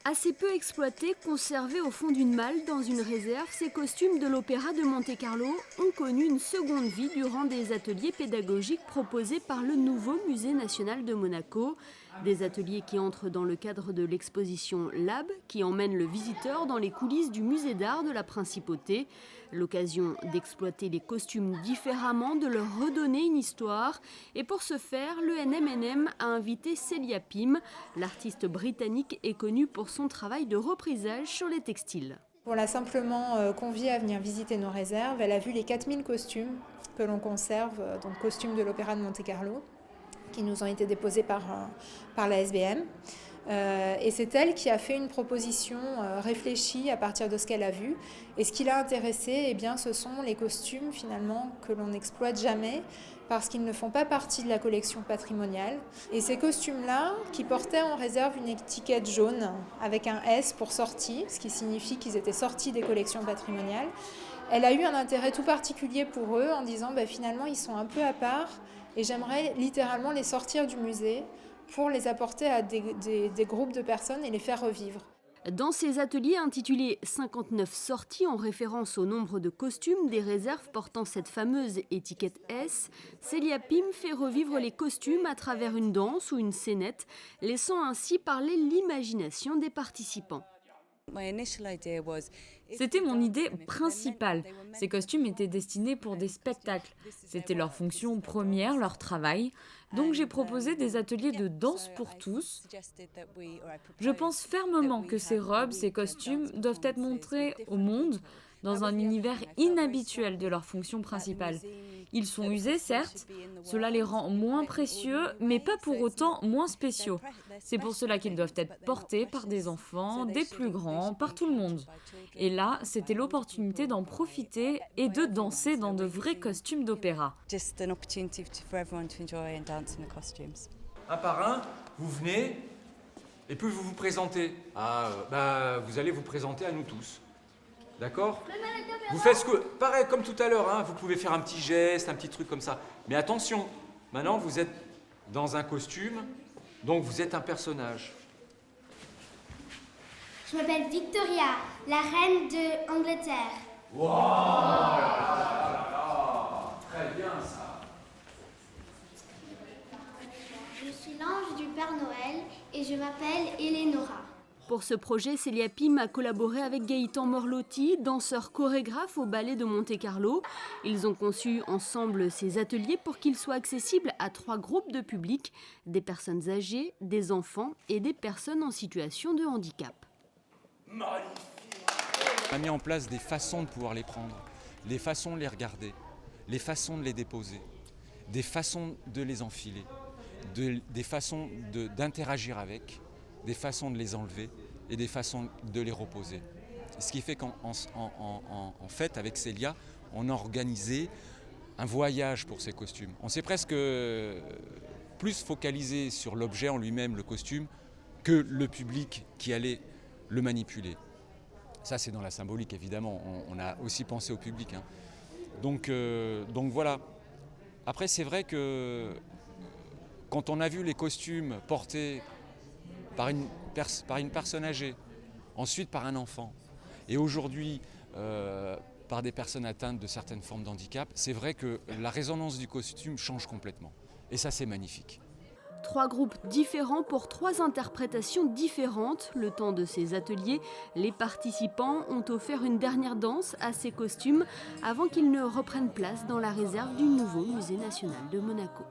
Assez peu exploités, conservés au fond d'une malle dans une réserve, ces costumes de l'Opéra de Monte-Carlo ont connu une seconde vie durant des ateliers pédagogiques proposés par le nouveau Musée national de Monaco. Des ateliers qui entrent dans le cadre de l'exposition Lab, qui emmène le visiteur dans les coulisses du musée d'art de la Principauté. L'occasion d'exploiter les costumes différemment, de leur redonner une histoire. Et pour ce faire, le NMNM a invité Celia Pim. L'artiste britannique est connue pour son travail de reprisage sur les textiles. On l'a simplement conviée à venir visiter nos réserves. Elle a vu les 4000 costumes que l'on conserve, donc costumes de l'Opéra de Monte-Carlo, qui nous ont été déposés par la SBM. Et c'est elle qui a fait une proposition réfléchie à partir de ce qu'elle a vu. Et ce qui l'a intéressée, eh bien, ce sont les costumes finalement que l'on n'exploite jamais parce qu'ils ne font pas partie de la collection patrimoniale. Et ces costumes-là, qui portaient en réserve une étiquette jaune avec un S pour sortie, ce qui signifie qu'ils étaient sortis des collections patrimoniales, elle a eu un intérêt tout particulier pour eux en disant finalement ils sont un peu à part et j'aimerais littéralement les sortir du musée pour les apporter à des groupes de personnes et les faire revivre. Dans ces ateliers intitulés 59 sorties en référence au nombre de costumes des réserves portant cette fameuse étiquette S, Celia Pim fait revivre les costumes à travers une danse ou une scénette, laissant ainsi parler l'imagination des participants. C'était mon idée principale. Ces costumes étaient destinés pour des spectacles. C'était leur fonction première, leur travail. Donc j'ai proposé des ateliers de danse pour tous. Je pense fermement que ces robes, ces costumes doivent être montrés au monde dans un univers inhabituel de leur fonction principale. Ils sont usés, certes, cela les rend moins précieux, mais pas pour autant moins spéciaux. C'est pour cela qu'ils doivent être portés par des enfants, des plus grands, par tout le monde. Et là, c'était l'opportunité d'en profiter et de danser dans de vrais costumes d'opéra. Un par un, vous venez et puis vous vous présentez. Vous allez vous présenter à nous tous. D'accord ? Vous faites pareil comme tout à l'heure, vous pouvez faire un petit geste, un petit truc comme ça. Mais attention, maintenant vous êtes dans un costume, donc vous êtes un personnage. Je m'appelle Victoria, la reine d'Angleterre. Wow, très bien ça. Je suis l'ange du Père Noël et je m'appelle Eleonora. Pour ce projet, Celia Pim a collaboré avec Gaëtan Morlotti, danseur chorégraphe au ballet de Monte-Carlo. Ils ont conçu ensemble ces ateliers pour qu'ils soient accessibles à 3 groupes de public, des personnes âgées, des enfants et des personnes en situation de handicap. Magnifique. On a mis en place des façons de pouvoir les prendre, des façons de les regarder, les façons de les déposer, des façons de les enfiler, des façons d'interagir avec, des façons de les enlever et des façons de les reposer. Ce qui fait qu'en fait, avec Celia, on a organisé un voyage pour ces costumes. On s'est presque plus focalisé sur l'objet en lui-même, le costume, que le public qui allait le manipuler. Ça, c'est dans la symbolique, évidemment. On a aussi pensé au public. Donc voilà. Après, c'est vrai que quand on a vu les costumes portés par une personne âgée, ensuite par un enfant, et aujourd'hui par des personnes atteintes de certaines formes d'handicap, c'est vrai que la résonance du costume change complètement. Et ça, c'est magnifique. 3 groupes différents pour 3 interprétations différentes. Le temps de ces ateliers, les participants ont offert une dernière danse à ces costumes avant qu'ils ne reprennent place dans la réserve du nouveau Musée national de Monaco.